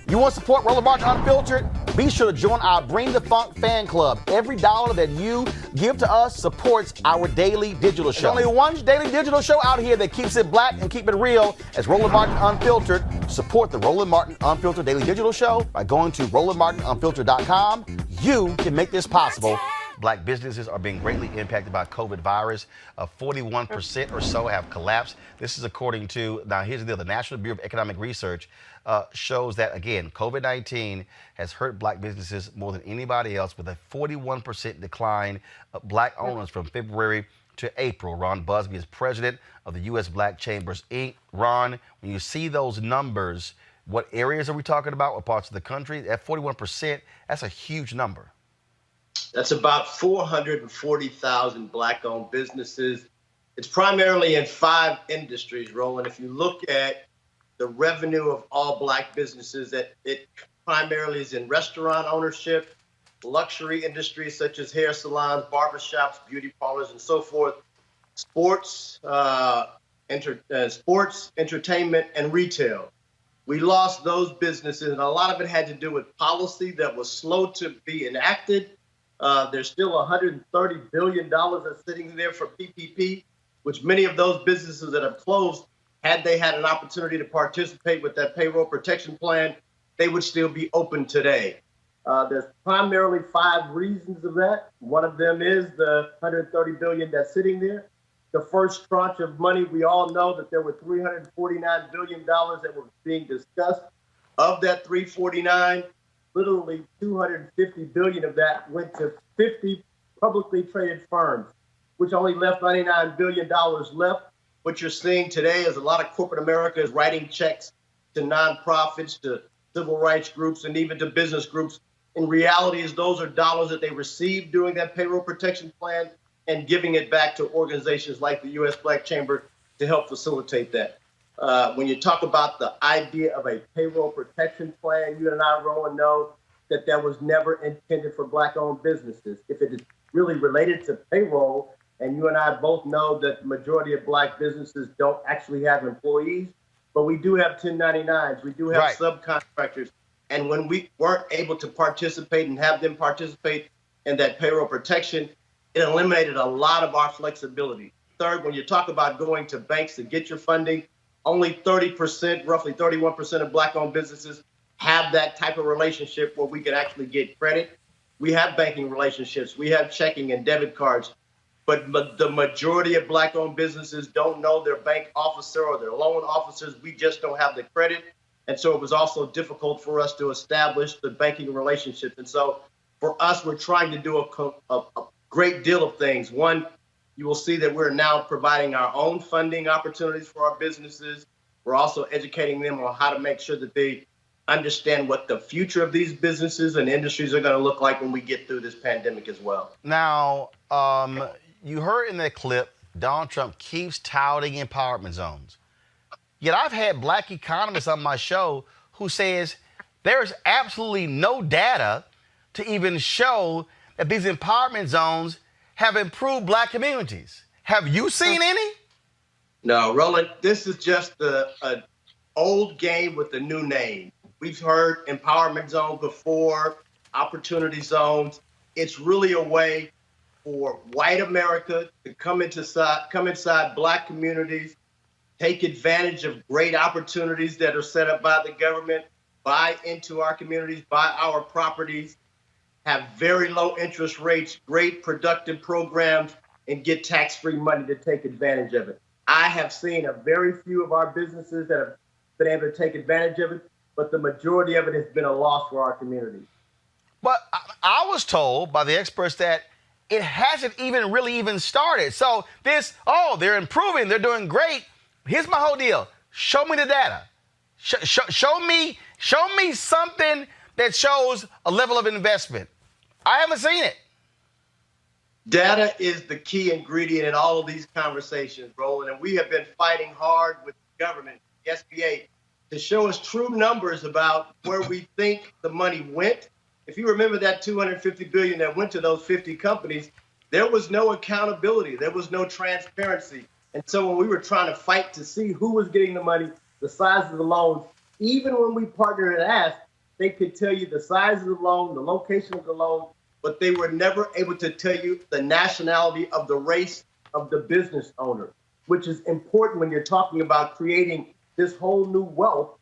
You want to support Roland Martin Unfiltered? Be sure to join our Bring the Funk fan club. Every dollar that you give to us supports our daily digital show. There's only one daily digital show out here that keeps it black and keep it real as Roland Martin Unfiltered. Support the Roland Martin Unfiltered daily digital show by going to RolandMartinUnfiltered.com. You can make this possible. Black businesses are being greatly impacted by COVID virus. 41% or so have collapsed. This is according to, now here's the deal, the National Bureau of Economic Research shows that, again, COVID-19 has hurt black businesses more than anybody else, with a 41% decline of black owners from February to April. Ron Busby is president of the U.S. Black Chambers, Inc. Ron, when you see those numbers, what areas are we talking about? What parts of the country? At 41%, that's a huge number. That's about 440,000 black-owned businesses. It's primarily in 5 industries, Roland. If you look at the revenue of all black businesses, that it primarily is in restaurant ownership, luxury industries such as hair salons, barbershops, beauty parlors, and so forth, sports, entertainment, and retail. We lost those businesses, and a lot of it had to do with policy that was slow to be enacted. There's still $130 billion that's sitting there for PPP, which many of those businesses that have closed, had they had an opportunity to participate with that payroll protection plan, they would still be open today. There's primarily 5 reasons of that. One of them is the $130 billion that's sitting there. The first tranche of money, we all know that there were $349 billion that were being discussed. Of that 349, literally $250 billion of that went to 50 publicly traded firms, which only left $99 billion left. What you're seeing today is a lot of corporate America is writing checks to nonprofits, to civil rights groups, and even to business groups. In reality, is those are dollars that they received during that payroll protection plan and giving it back to organizations like the U.S. Black Chamber to help facilitate that. When you talk about the idea of a payroll protection plan, you and I, Roland, know that that was never intended for black-owned businesses. If it is really related to payroll, and you and I both know that the majority of black businesses don't actually have employees, but we do have 1099s, we do have subcontractors. And when we weren't able to participate and have them participate in that payroll protection, it eliminated a lot of our flexibility. Third, when you talk about going to banks to get your funding, only 30%, roughly 31% of black-owned businesses have that type of relationship where we can actually get credit. We have banking relationships, we have checking and debit cards, but the majority of black-owned businesses don't know their bank officer or their loan officers. We just don't have the credit. And so it was also difficult for us to establish the banking relationships. And so for us, we're trying to do a great deal of things. One, you will see that we're now providing our own funding opportunities for our businesses. We're also educating them on how to make sure that they understand what the future of these businesses and industries are going to look like when we get through this pandemic as well. Now, you heard in that clip, Donald Trump keeps touting empowerment zones. Yet I've had black economists on my show who says there's absolutely no data to even show that these empowerment zones have improved black communities. Have you seen any? No, Roland, this is just an old game with a new name. We've heard empowerment zones before, opportunity zones. It's really a way for white America to come inside black communities, take advantage of great opportunities that are set up by the government, buy into our communities, buy our properties, have very low interest rates, great productive programs, and get tax-free money to take advantage of it. I have seen a very few of our businesses that have been able to take advantage of it, but the majority of it has been a loss for our community. But I was told by the experts that it hasn't even started. So they're improving, they're doing great. Here's my whole deal. Show me the data. Show me something that shows a level of investment. I haven't seen it. Data is the key ingredient in all of these conversations, Roland, and we have been fighting hard with the government, the SBA, to show us true numbers about where we think the money went. If you remember that $250 billion that went to those 50 companies, there was no accountability, there was no transparency. And so when we were trying to fight to see who was getting the money, the size of the loans, even when we partnered and asked, They could tell you the size of the loan, the location of the loan, but they were never able to tell you the nationality of the race of the business owner, which is important when you're talking about creating this whole new wealth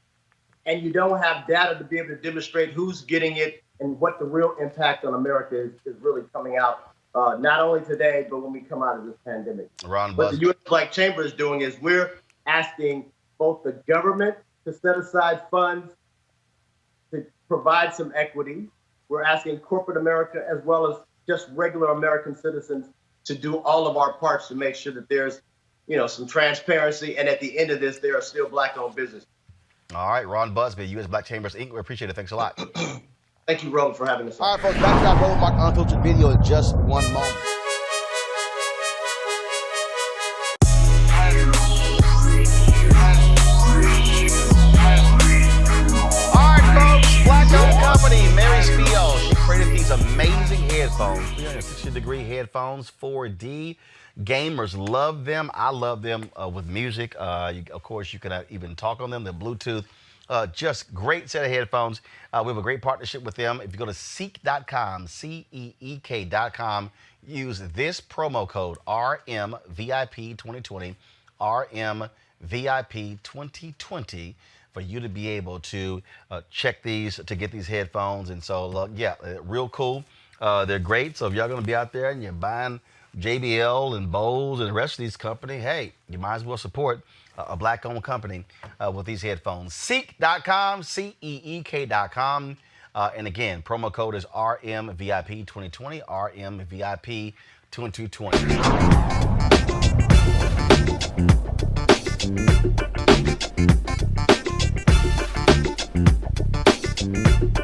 and you don't have data to be able to demonstrate who's getting it and what the real impact on America is really coming out, not only today, but when we come out of this pandemic. What the U.S. Black Chamber is doing is we're asking both the government to set aside funds to provide some equity. We're asking corporate America as well as just regular American citizens to do all of our parts to make sure that there's, some transparency. And at the end of this, there are still Black-owned businesses. All right, Ron Busby, U.S. Black Chambers Inc. We appreciate it. Thanks a lot. Thank you, Roland, for having us. All right, folks, back to our Roland Martin Unfiltered video in just one moment. Mary Spiel, she created these amazing headphones, 360-degree headphones, 4D. Gamers love them. I love them with music. Of course, you can even talk on them. They're Bluetooth. Just great set of headphones. We have a great partnership with them. If you go to Seek.com, CEEK.com, use this promo code RMVIP2020, RMVIP2020, for you to be able to check these, to get these headphones. And so, real cool. They're great. So if y'all going to be out there and you're buying JBL and Bose and the rest of these companies, hey, you might as well support a Black-owned company with these headphones. Seek.com, CEEK.com. And again, promo code is RMVIP2020, RMVIP2020.